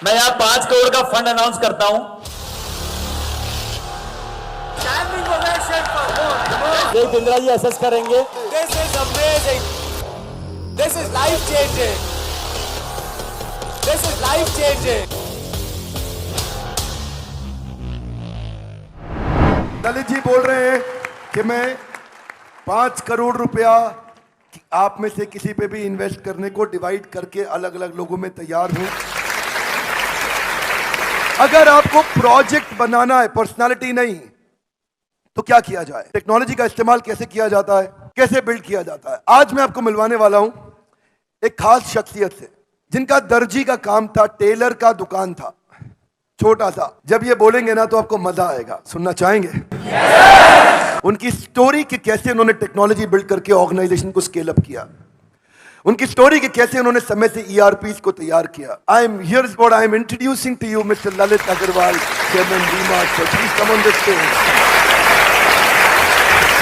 मैं यहाँ 5 करोड़ का फंड अनाउंस करता हूँ। देव इंदिरा जी असेस करेंगे। This is amazing. This is life changing. This is life changing. Lalit ji बोल रहे हैं कि मैं 5 करोड़ रुपया आप में से किसी पे भी इन्वेस्ट करने को डिवाइड करके अलग अलग लोगों में तैयार हूं। अगर आपको प्रोजेक्ट बनाना है, पर्सनालिटी नहीं, तो क्या किया जाए, टेक्नोलॉजी का इस्तेमाल कैसे किया जाता है, कैसे बिल्ड किया जाता है। आज मैं आपको मिलवाने वाला हूं एक खास शख्सियत से जिनका दर्जी का काम था, टेलर का दुकान था, छोटा सा। जब ये बोलेंगे ना तो आपको मजा आएगा। सुनना चाहेंगे? उनकी स्टोरी कि कैसे उन्होंने टेक्नोलॉजी बिल्ड करके ऑर्गेनाइजेशन को स्केल अप किया, उनकी स्टोरी कि कैसे उन्होंने समय से ईआरपीस को तैयार किया। I am here is what I am introducing to you mister Lalit Agarwal, chairman V-Mart. Sir please come on the stage.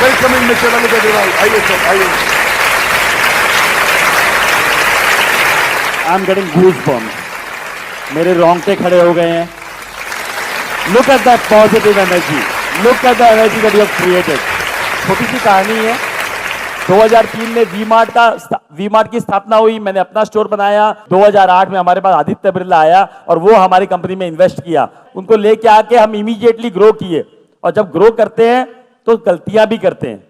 Welcoming mister Lalit Agarwal. आइए सर, आइए। आई एम गेटिंग गूज़बम्प्स, मेरे रोंगटे खड़े हो गए हैं। Look at that positive energy, look at the energy that you have created. छोटी सी कहानी है। 2003 में वी-मार्ट की स्थापना हुई, मैंने अपना स्टोर बनाया। 2008 में हमारे पास आदित्य बिरला आया और वो हमारी कंपनी में इन्वेस्ट किया। उनको लेके आके हम इमीडिएटली ग्रो किए। और जब ग्रो करते हैं तो गलतियां भी करते हैं।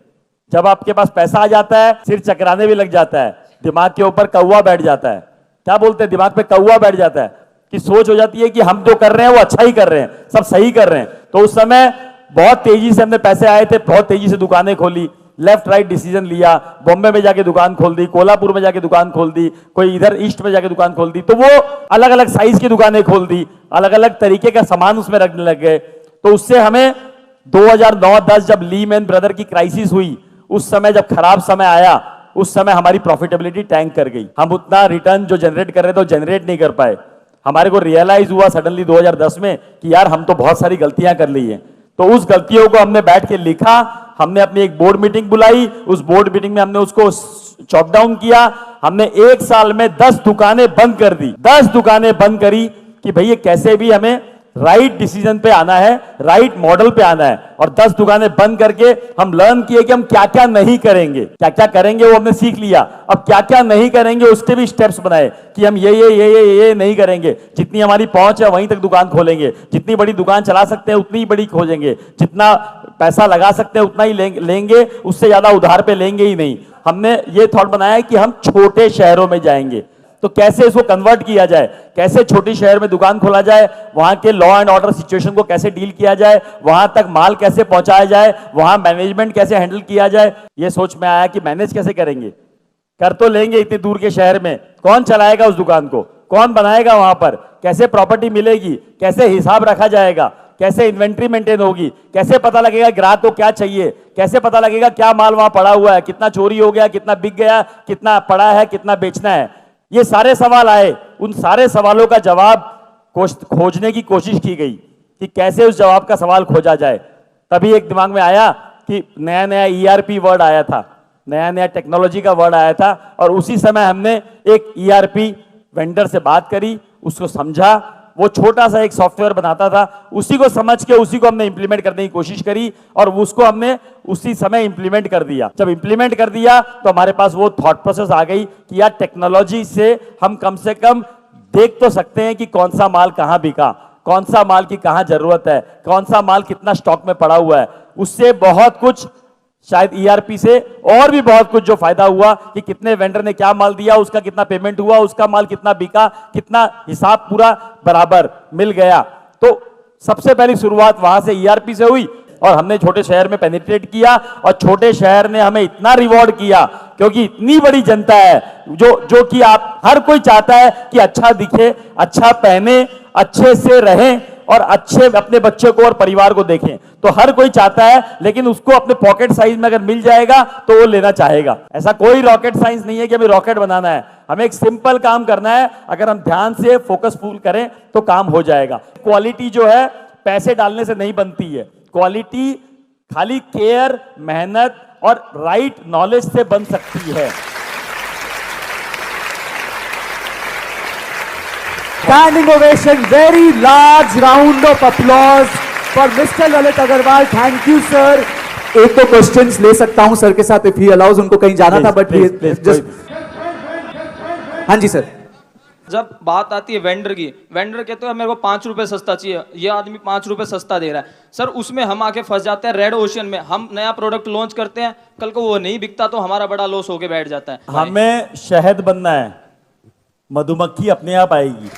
जब आपके पास पैसा आ जाता है, सिर चकराने भी लग जाता है, दिमाग के ऊपर कौवा बैठ जाता है। क्या बोलते हैं, दिमाग पे कौवा बैठ जाता है कि सोच हो जाती है कि हम जो कर रहे हैं वो अच्छा ही कर रहे हैं, सब सही कर रहे हैं। तो उस समय बहुत तेजी से हमने पैसे आए थे, बहुत तेजी से दुकानें खोली, लेफ्ट राइट डिसीजन लिया। बॉम्बे में जाके दुकान खोल दी, कोल्हापुर में जाके दुकान खोल दी, कोई इधर ईस्ट में जाके दुकान खोल दी। तो वो अलग अलग साइज की दुकानें खोल दी, अलग अलग तरीके का सामान उसमें रखने लग गए। तो उससे हमें 2009-10 जब लीमैन ब्रदर की क्राइसिस हुई, उस समय जब खराब समय आया, उस समय हमारी प्रॉफिटेबिलिटी टैंक कर गई। हम उतना रिटर्न जो जनरेट कर रहे थे वो जनरेट नहीं कर पाए। हमारे को रियलाइज हुआ सडनली 2010 में कि यार हम तो बहुत सारी गलतियां कर ली हैं। तो उस गलतियों को हमने बैठ के लिखा, हमने अपनी एक बोर्ड मीटिंग बुलाई, उस बोर्ड मीटिंग में हमने उसको चॉप डाउन किया। हमने 1 साल में 10 दुकानें बंद कर दी, 10 दुकानें बंद करी कि भैया कैसे भी हमें राइट डिसीजन पे आना है, राइट मॉडल पे आना है। और 10 दुकानें बंद करके हम लर्न किए कि हम क्या क्या नहीं करेंगे, क्या क्या करेंगे वो हमने सीख लिया। अब क्या क्या नहीं करेंगे उसके भी स्टेप्स बनाए कि हम ये नहीं करेंगे। जितनी हमारी पहुंच है वहीं तक दुकान खोलेंगे, जितनी बड़ी दुकान चला सकते हैं उतनी ही बड़ी खोजेंगे, जितना पैसा लगा सकते हैं उतना ही लेंगे, उससे ज्यादा उधार पे लेंगे ही नहीं। हमने ये थॉट बनाया कि हम छोटे शहरों में जाएंगे, तो कैसे इसको कन्वर्ट किया जाए, कैसे छोटी शहर में दुकान खोला जाए, वहां के लॉ एंड ऑर्डर सिचुएशन को कैसे डील किया जाए, वहां तक माल कैसे पहुंचाया जाए, वहां मैनेजमेंट कैसे हैंडल किया जाए। ये सोच में आया कि मैनेज कैसे करेंगे, कर तो लेंगे इतनी दूर के शहर में, कौन चलाएगा उस दुकान को, कौन बनाएगा वहां पर, कैसे प्रॉपर्टी मिलेगी, कैसे हिसाब रखा जाएगा, कैसे इन्वेंट्री मेंटेन होगी, कैसे पता लगेगा ग्राहक को क्या चाहिए, कैसे पता लगेगा क्या माल वहां पड़ा हुआ है, कितना चोरी हो गया, कितना बिक गया, कितना पड़ा है, कितना बेचना है। ये सारे सवाल आए। उन सारे सवालों का जवाब खोजने की कोशिश की गई कि कैसे उस जवाब का सवाल खोजा जाए। तभी एक दिमाग में आया कि नया नया ईआरपी वर्ड आया था, नया नया टेक्नोलॉजी का वर्ड आया था। और उसी समय हमने एक ईआरपी वेंडर से बात करी, उसको समझा। वो छोटा सा एक सॉफ्टवेयर बनाता था, उसी को समझ के उसी को हमने इंप्लीमेंट करने की कोशिश करी और उसको हमने उसी समय इंप्लीमेंट कर दिया। जब इंप्लीमेंट कर दिया तो हमारे पास वो थॉट प्रोसेस आ गई कि यार टेक्नोलॉजी से हम कम से कम देख तो सकते हैं कि कौन सा माल कहां बिका, कौन सा माल की कहां जरूरत है, कौन सा माल कितना स्टॉक में पड़ा हुआ है। उससे बहुत कुछ, शायद ईआरपी से और भी बहुत कुछ जो फायदा हुआ कि कितने वेंडर ने क्या माल दिया, उसका कितना पेमेंट हुआ, उसका माल कितना बिका, कितना हिसाब पूरा बराबर मिल गया। तो सबसे पहली शुरुआत वहां से ईआरपी से हुई और हमने छोटे शहर में पेनिट्रेट किया और छोटे शहर ने हमें इतना रिवॉर्ड किया क्योंकि इतनी बड़ी जनता है जो कि आप हर कोई चाहता है कि अच्छा दिखे, अच्छा पहने, अच्छे से रहें और अच्छे अपने बच्चे को और परिवार को देखें। तो हर कोई चाहता है, लेकिन उसको अपने पॉकेट साइज में अगर मिल जाएगा तो वो लेना चाहेगा। ऐसा कोई रॉकेट साइंस नहीं है कि हमें रॉकेट बनाना है, हमें एक सिंपल काम करना है। अगर हम ध्यान से फोकसफुल करें तो काम हो जाएगा। क्वालिटी जो है पैसे डालने से नहीं बनती है, क्वालिटी खाली केयर, मेहनत और राइट नॉलेज से बन सकती है। Standing ovation, very large round of applause for Mr. Lalit Agarwal. Thank you, sir. एक तो क्वेश्चंस ले सकता हूं सर के साथ इफ ही अलाउज, उनको कहीं जाना था बट हाँ जी सर। जब बात आती है वेंडर की, वेंडर कहते हैं मेरे को 5 रुपए सस्ता चाहिए, ये आदमी 5 रुपए सस्ता दे रहा है सर, उसमें हम आके फंस जाते हैं रेड ओशियन में। हम नया प्रोडक्ट लॉन्च करते हैं, कल को वो नहीं बिकता तो हमारा बड़ा लॉस होके बैठ जाता है। हमें शहद बनना है, मधुमक्खी अपने आप आएगी।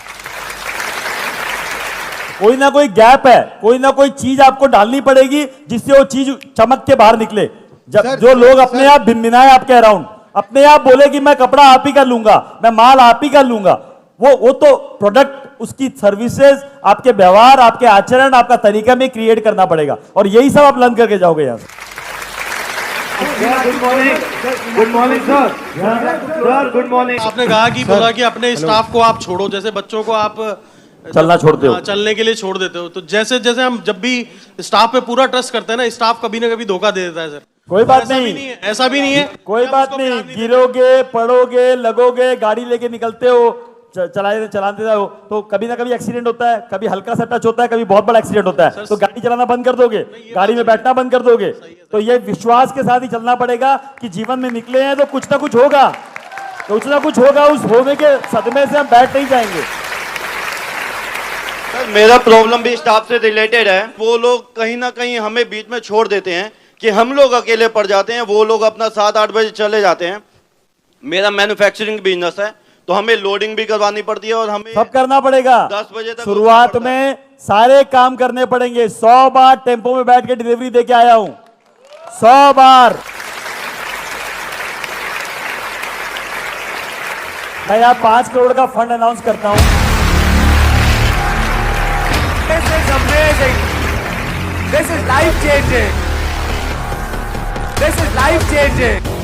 कोई ना कोई गैप है, कोई ना कोई चीज आपको डालनी पड़ेगी जिससे वो चीज चमक के बाहर निकले। जब जो लोग अपने आप भिनभिनाए आपके अराउंड, अपने आप बोले कि मैं कपड़ा आप ही का लूंगा, मैं माल आप ही का लूंगा, वो तो प्रोडक्ट, उसकी सर्विसेज, आपके व्यवहार, आपके आचरण, आपका तरीका में क्रिएट करना पड़ेगा। और यही सब आप लर्न करके जाओगे यहाँ से। Good morning sir. Sir good morning. आपने कहा कि बोला कि अपने स्टाफ को आप छोड़ो, जैसे बच्चों को आप चलना छोड़ते हो, चलने के लिए छोड़ देते हो, तो जैसे जैसे हम जब भी स्टाफ पे पूरा ट्रस्ट करते हैं ना, स्टाफ कभी ना कभी धोखा दे देता है सर। कोई बात ऐसा भी नहीं, नहीं है, ऐसा भी नहीं है, कोई बात नहीं। गिरोगे, पड़ोगे, लगोगे, गाड़ी लेके निकलते हो, चलाते हो तो कभी ना कभी एक्सीडेंट होता है, कभी हल्का सा टच होता है, कभी बहुत बड़ा एक्सीडेंट होता है, तो गाड़ी चलाना बंद कर दोगे, गाड़ी में बैठना बंद कर दोगे। तो ये विश्वास के साथ ही चलना पड़ेगा कि जीवन में निकले हैं तो कुछ ना कुछ होगा, कुछ ना कुछ होगा। उस होने के सदमे से हम बैठ नहीं जाएंगे। सर मेरा प्रॉब्लम भी स्टाफ से रिलेटेड है। वो लोग कहीं ना कहीं हमें बीच में छोड़ देते हैं कि हम लोग अकेले पड़ जाते हैं, वो लोग अपना 7-8 बजे चले जाते हैं। मेरा मैन्युफैक्चरिंग बिजनेस है तो हमें लोडिंग भी करवानी पड़ती है और हमें सब करना पड़ेगा। 10 बजे तक शुरुआत में सारे काम करने पड़ेंगे। 100 बार टेम्पो में बैठ के डिलीवरी देके आया हूं, 100 बार। मैं यहाँ 5 करोड़ का फंड अनाउंस करता हूं। This is amazing. This is life changing. This is life changing.